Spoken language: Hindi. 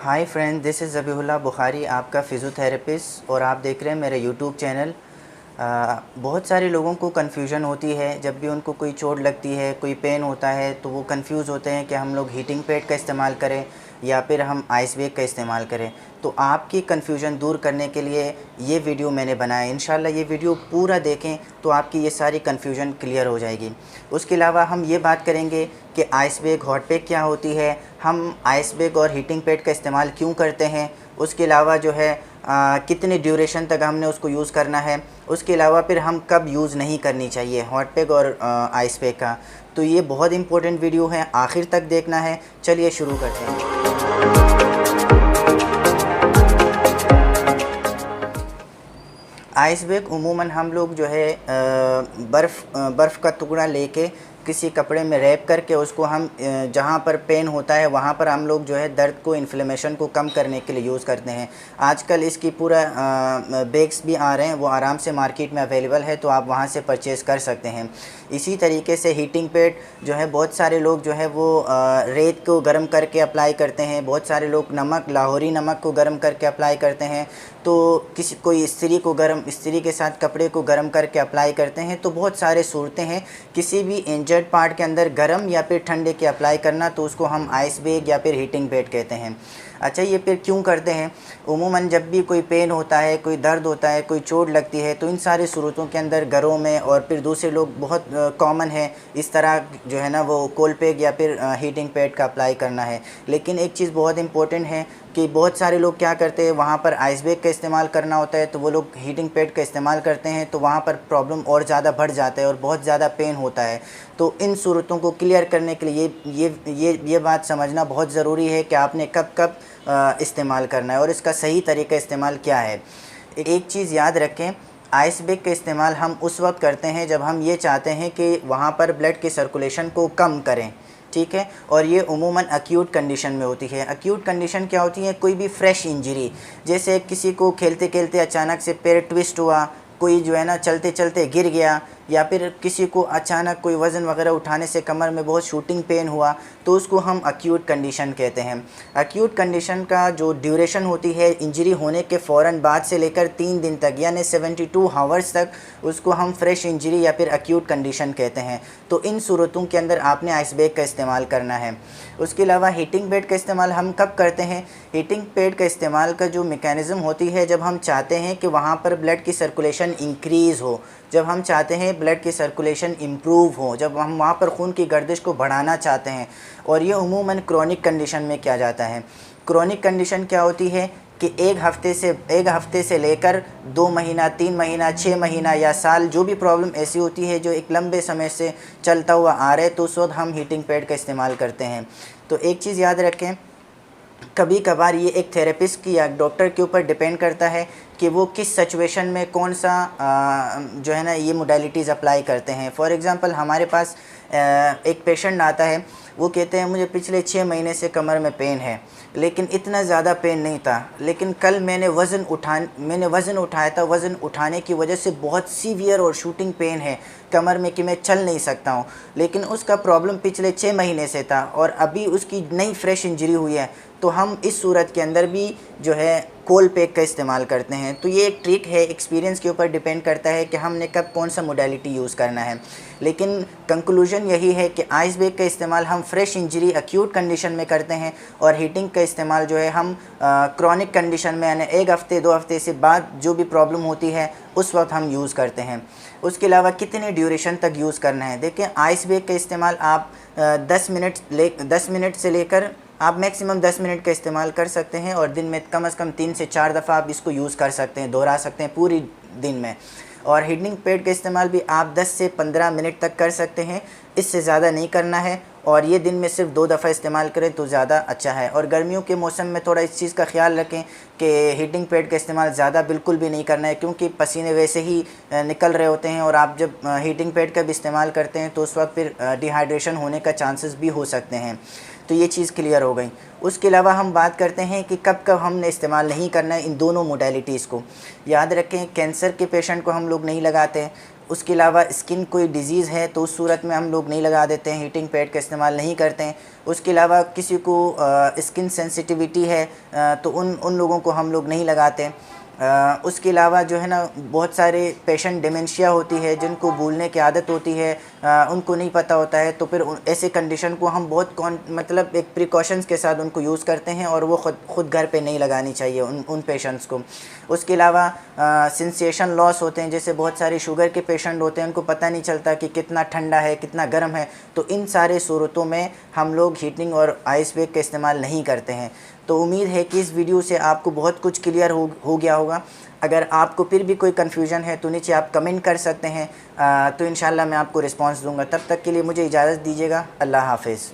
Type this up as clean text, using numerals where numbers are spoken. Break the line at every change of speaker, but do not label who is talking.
Hi friend, this is Zabihullah Bukhari, आपका फ़िज़ियोथेरेपिस्ट, और आप देख रहे हैं मेरे यूट्यूब चैनल। बहुत सारे लोगों को कन्फ्यूजन होती है जब भी उनको कोई चोट लगती है, कोई पेन होता है, तो वो कंफ्यूज होते हैं कि हम लोग हीटिंग पैड का इस्तेमाल करें या फिर हम आइस बैग का इस्तेमाल करें। तो आपकी कन्फ्यूजन दूर करने के लिए ये वीडियो मैंने बनाया। इंशाल्लाह ये वीडियो पूरा देखें तो आपकी ये सारी कन्फ्यूजन क्लियर हो जाएगी। उसके अलावा हम ये बात करेंगे कि आइस बैग, हॉट पैक क्या होती है, हम आइस बैग और हीटिंग पैड का इस्तेमाल क्यों करते हैं, उसके अलावा जो है कितने ड्यूरेशन तक हमने उसको यूज़ करना है, उसके अलावा फिर हम कब यूज़ नहीं करनी चाहिए हॉट पैक और आइस पैक का। तो ये बहुत इंपॉर्टेंट वीडियो है, आखिर तक देखना है। चलिए शुरू करते हैं। आइस बैग उमूमन हम लोग जो है बर्फ़ का टुकड़ा लेके किसी कपड़े में रैप करके उसको हम जहाँ पर पेन होता है वहाँ पर हम लोग जो है दर्द को, इन्फ्लेमेशन को कम करने के लिए यूज़ करते हैं। आजकल इसकी पूरा बैग्स भी आ रहे हैं, वो आराम से मार्केट में अवेलेबल है, तो आप वहाँ से परचेज़ कर सकते हैं। इसी तरीके से हीटिंग पैड जो है बहुत सारे लोग जो है वो रेत को गर्म करके अप्लाई करते हैं, बहुत सारे लोग नमक, लाहौरी नमक को गर्म करके अप्लाई करते हैं। तो कोई इस्त्री के साथ कपड़े को गर्म करके अप्लाई करते हैं। तो बहुत सारे सूरतें हैं, किसी भी इंजर्ड पार्ट के अंदर गर्म या फिर ठंडे के अप्लाई करना, तो उसको हम आइस बैग या फिर हीटिंग पैड कहते हैं। अच्छा, ये फिर क्यों करते हैं? उमूमन जब भी कोई पेन होता है, कोई दर्द होता है, कोई चोट लगती है, तो इन सारी सूरतों के अंदर घरों में और फिर दूसरे लोग बहुत कॉमन है इस तरह जो है ना वो कोल्ड पैक या फिर हीटिंग पैड का अप्लाई करना है। लेकिन एक चीज़ बहुत इंपॉर्टेंट है कि बहुत सारे लोग क्या करते हैं, वहाँ पर आइस बैग का इस्तेमाल करना होता है तो वो लोग हीटिंग पैड का इस्तेमाल करते हैं, तो वहाँ पर प्रॉब्लम और ज़्यादा बढ़ जाता है और बहुत ज़्यादा पेन होता है। तो इन सूरतों को क्लियर करने के लिए ये बात समझना बहुत ज़रूरी है कि आपने कब कब इस्तेमाल करना है और इसका सही तरीका इस्तेमाल क्या है। एक चीज़ याद रखें, आइस बैग का इस्तेमाल हम उस वक्त करते हैं जब हम ये चाहते हैं कि वहाँ पर ब्लड के सर्कुलेशन को कम करें, ठीक है। और ये उमूमन एक्यूट कंडीशन में होती है। एक्यूट कंडीशन क्या होती है? कोई भी फ्रेश इंजरी, जैसे किसी को खेलते खेलते अचानक से पैर ट्विस्ट हुआ, कोई जो है ना चलते चलते गिर गया, या फिर किसी को अचानक कोई वज़न वगैरह उठाने से कमर में बहुत शूटिंग पेन हुआ, तो उसको हम एक्यूट कंडीशन कहते हैं। एक्यूट कंडीशन का जो ड्यूरेशन होती है इंजरी होने के फ़ौरन बाद से लेकर 3 दिन तक, यानी 72 आवर्स तक, उसको हम फ्रेश इंजरी या फिर एक्यूट कंडीशन कहते हैं। तो इन सूरतों के अंदर आपने आइस बैग का इस्तेमाल करना है। उसके अलावा हीटिंग पैड का इस्तेमाल हम कब करते हैं? हीटिंग पैड का इस्तेमाल का जो मेकैनिज़म होती है, जब हम चाहते हैं कि वहाँ पर ब्लड की सर्कुलेशन इंक्रीज़ हो, जब हम चाहते हैं ब्लड की सर्कुलेशन इम्प्रूव हो, जब हम वहाँ पर खून की गर्दिश को बढ़ाना चाहते हैं। और ये उमूमन क्रोनिक कंडीशन में किया जाता है। क्रोनिक कंडीशन क्या होती है कि एक हफ़्ते से लेकर 2 महीना, 3 महीना, 6 महीना या साल, जो भी प्रॉब्लम ऐसी होती है जो एक लंबे समय से चलता हुआ आ रहा है, तो उस वक्त हम हीटिंग पैड का इस्तेमाल करते हैं। तो एक चीज़ याद रखें, कभी कभार ये एक थेरेपिस्ट की या डॉक्टर के ऊपर डिपेंड करता है कि वो किस सिचुएशन में कौन सा जो है ना ये मोडालिटीज़ अप्लाई करते हैं। फॉर एग्ज़ाम्पल हमारे पास एक पेशेंट आता है, वो कहते हैं मुझे पिछले 6 महीने से कमर में पेन है, लेकिन इतना ज़्यादा पेन नहीं था, लेकिन कल मैंने वज़न उठाया था, वज़न उठाने की वजह से बहुत सीवियर और शूटिंग पेन है कमर में कि मैं चल नहीं सकता हूँ। लेकिन उसका प्रॉब्लम पिछले 6 महीने से था और अभी उसकी नई फ्रेश इंजरी हुई है। तो हम इस सूरत के अंदर भी जो है कोल्ड पैक का इस्तेमाल करते हैं। तो ये एक ट्रिक है, एक्सपीरियंस के ऊपर डिपेंड करता है कि हमने कब कौन सा मोडालिटी यूज़ करना है। लेकिन कंक्लूजन यही है कि आइस बैग का इस्तेमाल हम फ्रेश इंजरी, एक्यूट कंडीशन में करते हैं, और हीटिंग का इस्तेमाल जो है हम क्रॉनिक कंडीशन में, यानी 1 हफ़्ते 2 हफ़्ते से बाद जो भी प्रॉब्लम होती है उस वक्त हम यूज़ करते हैं। उसके अलावा कितने ड्यूरेशन तक यूज़ करना है? देखें, आइस बैग का इस्तेमाल आप 10 मिनट से लेकर आप मैक्सिमम 10 मिनट का इस्तेमाल कर सकते हैं, और दिन में कम से कम 3 से 4 दफ़ा आप इसको यूज़ कर सकते हैं, दोहरा सकते हैं पूरी दिन में। और हीटिंग पैड का इस्तेमाल भी आप 10 से 15 मिनट तक कर सकते हैं, इससे ज़्यादा नहीं करना है, और ये दिन में सिर्फ 2 दफ़ा इस्तेमाल करें तो ज़्यादा अच्छा है। और गर्मियों के मौसम में थोड़ा इस चीज़ का ख्याल रखें कि हीटिंग पैड का इस्तेमाल ज़्यादा बिल्कुल भी नहीं करना है, क्योंकि पसीने वैसे ही निकल रहे होते हैं, और आप जब हीटिंग पैड का भी इस्तेमाल करते हैं तो उस वक्त फिर डिहाइड्रेशन होने का चांसेस भी हो सकते हैं। तो ये चीज़ क्लियर हो गई। उसके अलावा हम बात करते हैं कि कब कब हमने इस्तेमाल नहीं करना है इन दोनों मोडेलिटीज़ को। याद रखें, कैंसर के पेशेंट को हम लोग नहीं लगाते हैं। उसके अलावा स्किन कोई डिज़ीज़ है तो उस सूरत में हम लोग नहीं लगा देते हैं, हीटिंग पैड का इस्तेमाल नहीं करते हैं। उसके अलावा किसी को स्किन सेंसिटिविटी है तो उन लोगों को हम लोग नहीं लगाते हैं। उसके अलावा जो है ना, बहुत सारे पेशेंट डिमेंशिया होती है जिनको भूलने की आदत होती है, उनको नहीं पता होता है, तो फिर ऐसे कंडीशन को हम बहुत मतलब एक प्रिकॉशंस के साथ उनको यूज़ करते हैं और वो ख़ुद घर पे नहीं लगानी चाहिए उन पेशेंट्स को। उसके अलावा सेंसेशन लॉस होते हैं, जैसे बहुत सारे शुगर के पेशेंट होते हैं, उनको पता नहीं चलता कि कितना ठंडा है कितना गर्म है, तो इन सारे सूरतों में हम लोग हीटिंग और आइस बैग का इस्तेमाल नहीं करते हैं। तो उम्मीद है कि इस वीडियो से आपको बहुत कुछ क्लियर हो गया होगा। अगर आपको फिर भी कोई कन्फ्यूजन है तो नीचे आप कमेंट कर सकते हैं, तो इंशाल्लाह मैं आपको रिस्पांस दूंगा। तब तक के लिए मुझे इजाज़त दीजिएगा। अल्लाह हाफ़िज़।